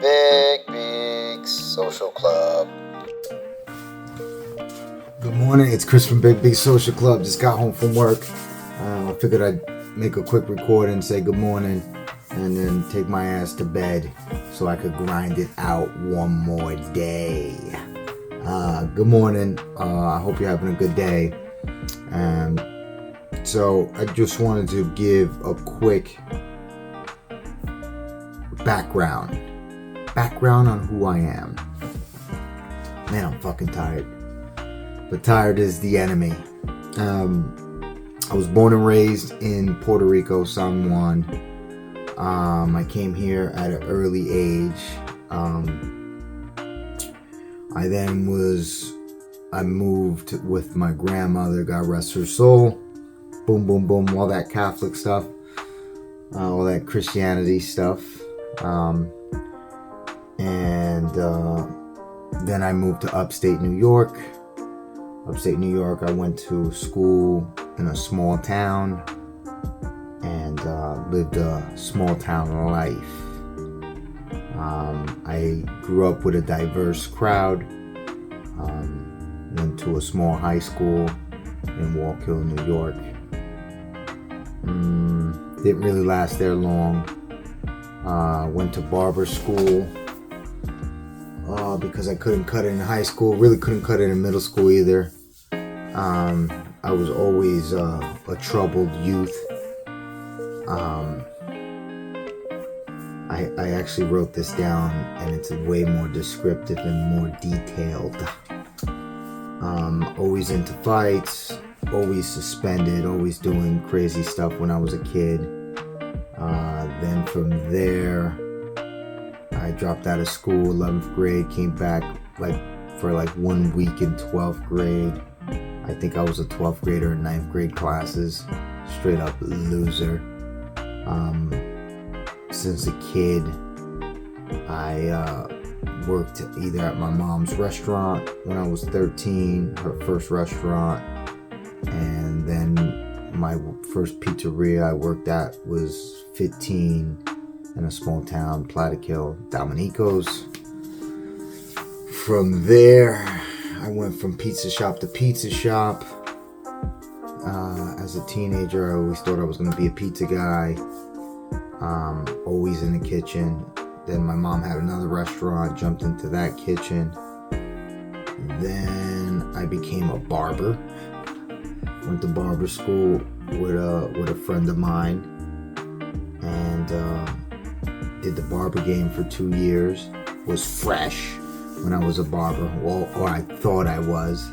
Big Beaks Social Club. Good morning, it's Chris from Big Beaks Social Club. Just got home from work. I figured I'd make a quick record and say good morning and then take my ass to bed so I could grind it out one more day. Good morning. I hope you're having a good day. So I just wanted to give a quick background on who I am. Man, I'm fucking tired. But tired is the enemy. I was born and raised in Puerto Rico, San Juan. I came here at an early age. I moved with my grandmother, God rest her soul. Boom, boom, boom, all that Catholic stuff, all that Christianity stuff. Then I moved to upstate New York. I went to school in a small town and lived a small town life. I grew up with a diverse crowd. Went to a small high school in Walk Hill, New York. Didn't really last there long. Went to barber school because I couldn't cut it in high school. Really couldn't cut it in middle school either. I was always a troubled youth. I actually wrote this down, and it's way more descriptive and more detailed. Always into fights, always suspended, always doing crazy stuff when I was a kid. Then from there, I dropped out of school, 11th grade, came back for 1 week in 12th grade. I think I was a 12th grader in 9th grade classes. Straight up loser. Since a kid, I worked either at my mom's restaurant when I was 13, her first restaurant, and then my first pizzeria I worked at was 15 in a small town, Plattekill, Dominico's. From there, I went from pizza shop to pizza shop. As a teenager, I always thought I was going to be a pizza guy. Always in the kitchen. Then my mom had another restaurant, jumped into that kitchen. Then I became a barber. Went to barber school with a friend of mine, and did the barber game for 2 years. Was fresh when I was a barber, or I thought I was.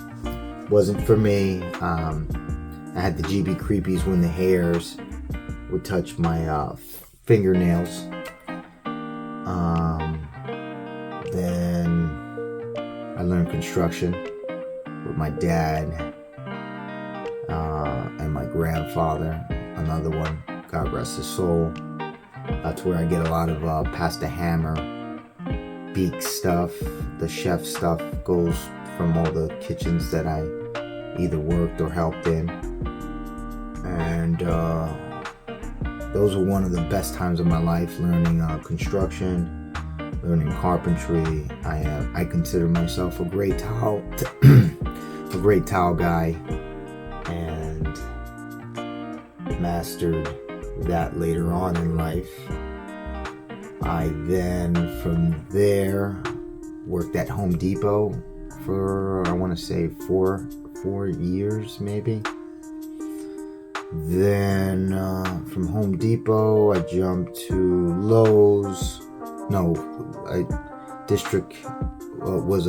Wasn't for me. I had the GB creepies when the hairs would touch my fingernails. Then I learned construction with my dad and my grandfather, another one, God rest his soul. That's where I get a lot of past the hammer, Beaks stuff. The chef stuff goes from all the kitchens that I either worked or helped in. And those were one of the best times of my life, learning construction, learning carpentry. I consider myself a great towel guy, and mastered that later on in life. I then, from there, worked at Home Depot for, I want to say, four years maybe. Then from Home Depot, I jumped to Lowe's. Was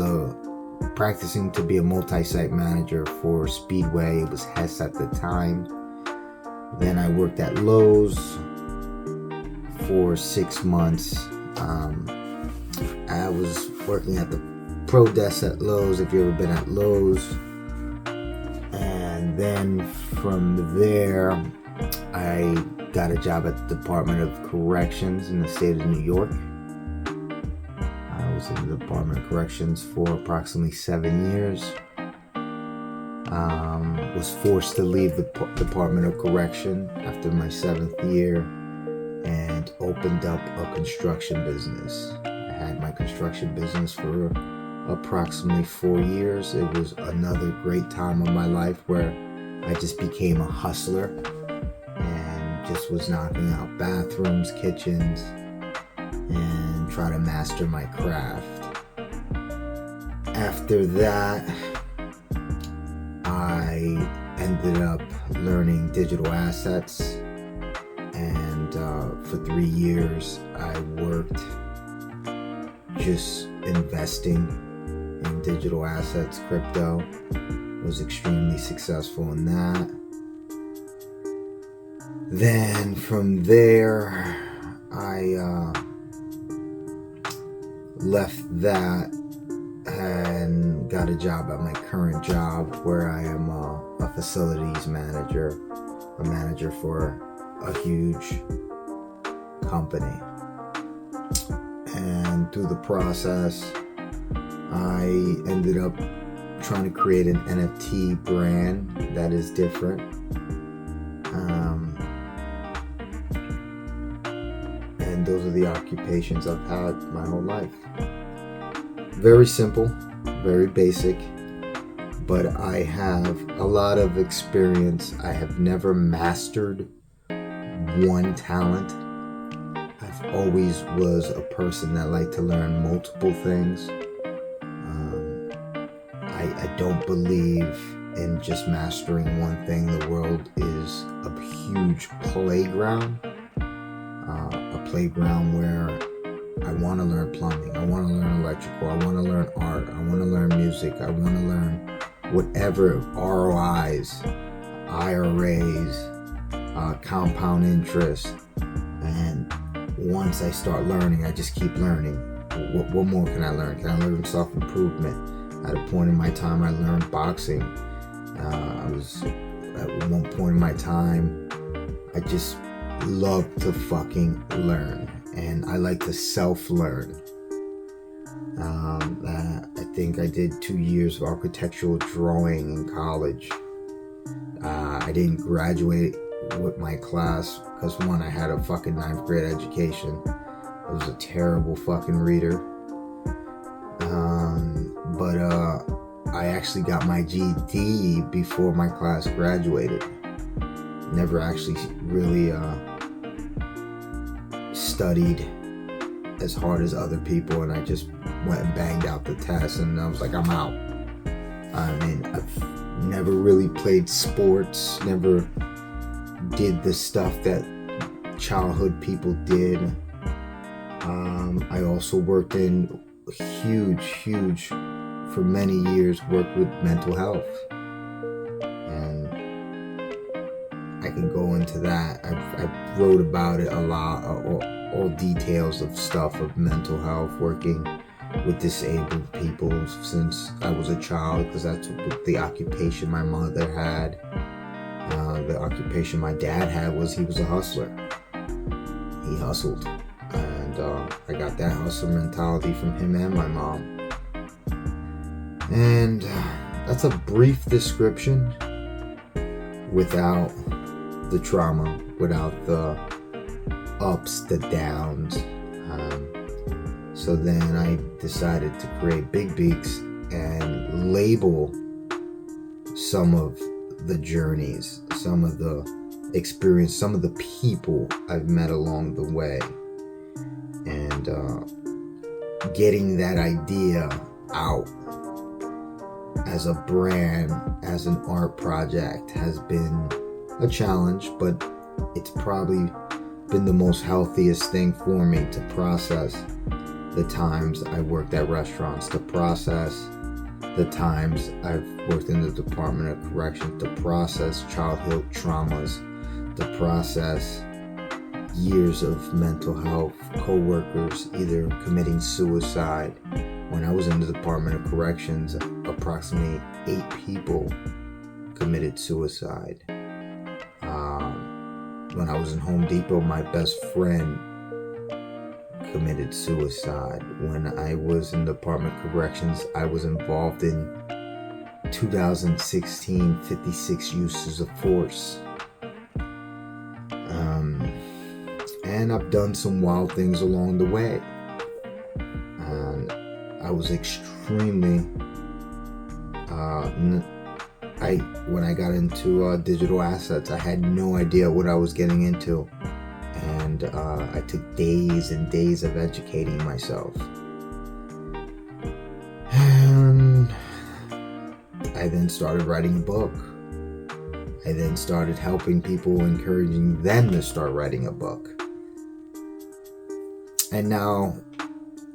practicing to be a multi-site manager for Speedway. It was Hess at the time. Then I worked at Lowe's for 6 months. I was working at the Pro Desk at Lowe's, if you've ever been at Lowe's. And then from there, I got a job at the Department of Corrections in the state of New York. I was in the Department of Corrections for approximately 7 years. Was forced to leave the Department of Correction after my 7th year and opened up a construction business. I had my construction business for approximately 4 years. It was another great time of my life where I just became a hustler and just was knocking out bathrooms, kitchens, and try to master my craft. After that, I ended up learning digital assets, and for 3 years I worked just investing in digital assets, crypto. Was extremely successful in that. Then from there, I left that and got a job at my current job, where I am a facilities manager, a manager for a huge company. And through the process, I ended up trying to create an NFT brand that is different. And those are the occupations I've had my whole life. Very simple, very basic, but I have a lot of experience. I have never mastered one talent. I've always was a person that liked to learn multiple things. I don't believe in just mastering one thing. The world is a huge playground, a playground where I want to learn plumbing, I want to learn electrical, I want to learn art, I want to learn music, I want to learn whatever ROIs, IRAs, compound interest. And once I start learning, I just keep learning. What more can I learn? Can I learn self-improvement? At a point in my time, I learned boxing. I was at one point in my time, I just love to fucking learn, and I like to self-learn. I think I did 2 years of architectural drawing in college. I didn't graduate with my class because, one, I had a fucking 9th grade education. I was a terrible fucking reader. But I actually got my GED before my class graduated. Never actually really studied as hard as other people, and I just went and banged out the test, and I was like, I'm out. I mean, I've never really played sports, never did the stuff that childhood people did. I also worked in huge, for many years, worked with mental health, and I can go into that. I wrote about it a lot, all details of stuff of mental health, working with disabled people since I was a child, because that's the occupation my mother had. The occupation my dad had was he was a hustler. He hustled, and I got that hustler mentality from him and my mom. And that's a brief description without the trauma, without the ups, the downs. So then I decided to create Big Beaks and label some of the journeys, some of the experience, some of the people I've met along the way. And getting that idea out as a brand, as an art project, has been a challenge, but it's probably been the most healthiest thing for me to process the times I worked at restaurants, to process the times I've worked in the Department of Corrections, to process childhood traumas, to process years of mental health, co-workers either committing suicide. When I was in the Department of Corrections, approximately 8 people committed suicide. When I was in Home Depot, my best friend committed suicide. When I was in the Department of Corrections, I was involved in 2016 56 uses of force. And I've done some wild things along the way. I was extremely when I got into digital assets, I had no idea what I was getting into, and I took days and days of educating myself, and I then started writing a book. I then started helping people, encouraging them to start writing a book, and now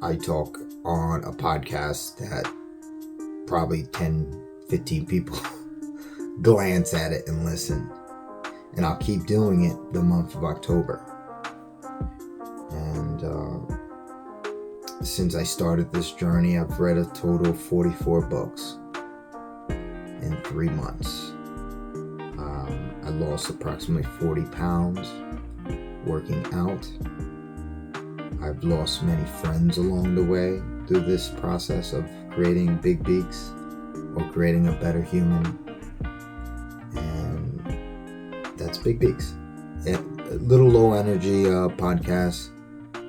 I talk on a podcast that probably 10-15 people glance at it and listen, and I'll keep doing it the month of October. And since I started this journey, I've read a total of 44 books in 3 months. I lost approximately 40 pounds working out. I've lost many friends along the way through this process of creating Big Beaks, or creating a better human. And that's Big Beaks. A little low energy podcast,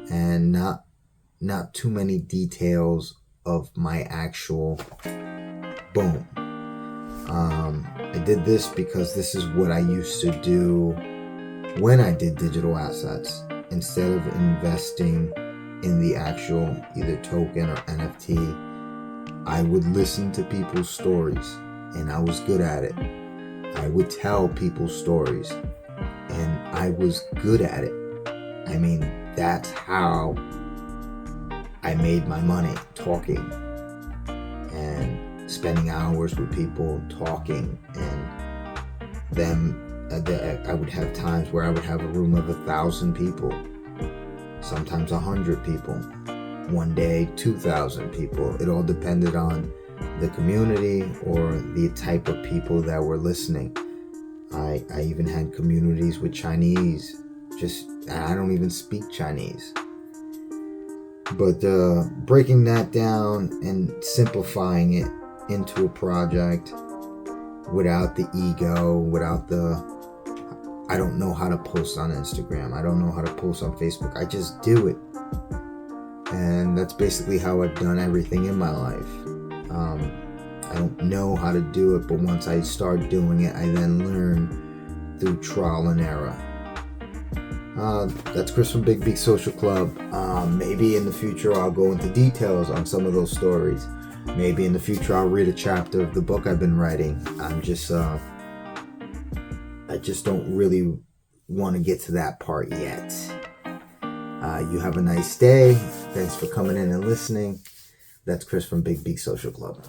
and not too many details of my actual boom. I did this because this is what I used to do when I did digital assets. Instead of investing in the actual either token or NFT, I would listen to people's stories, and I was good at it. I would tell people's stories, and I was good at it. I mean, that's how I made my money, talking and spending hours with people talking, and them. I would have times where I would have a room of 1,000 people, sometimes 100 people, one day 2,000 people. It all depended on the community or the type of people that were listening. I even had communities with Chinese. I don't even speak Chinese. But breaking that down and simplifying it into a project without the ego, without I don't know how to post on Instagram. I don't know how to post on Facebook. I just do it. And that's basically how I've done everything in my life. I don't know how to do it, but once I start doing it, I then learn through trial and error. That's Chris from Big Beaks Social Club. Maybe in the future I'll go into details on some of those stories. Maybe in the future I'll read a chapter of the book I've been writing. I just don't really want to get to that part yet. You have a nice day. Thanks for coming in and listening. That's Chris from Big Beaks Social Club.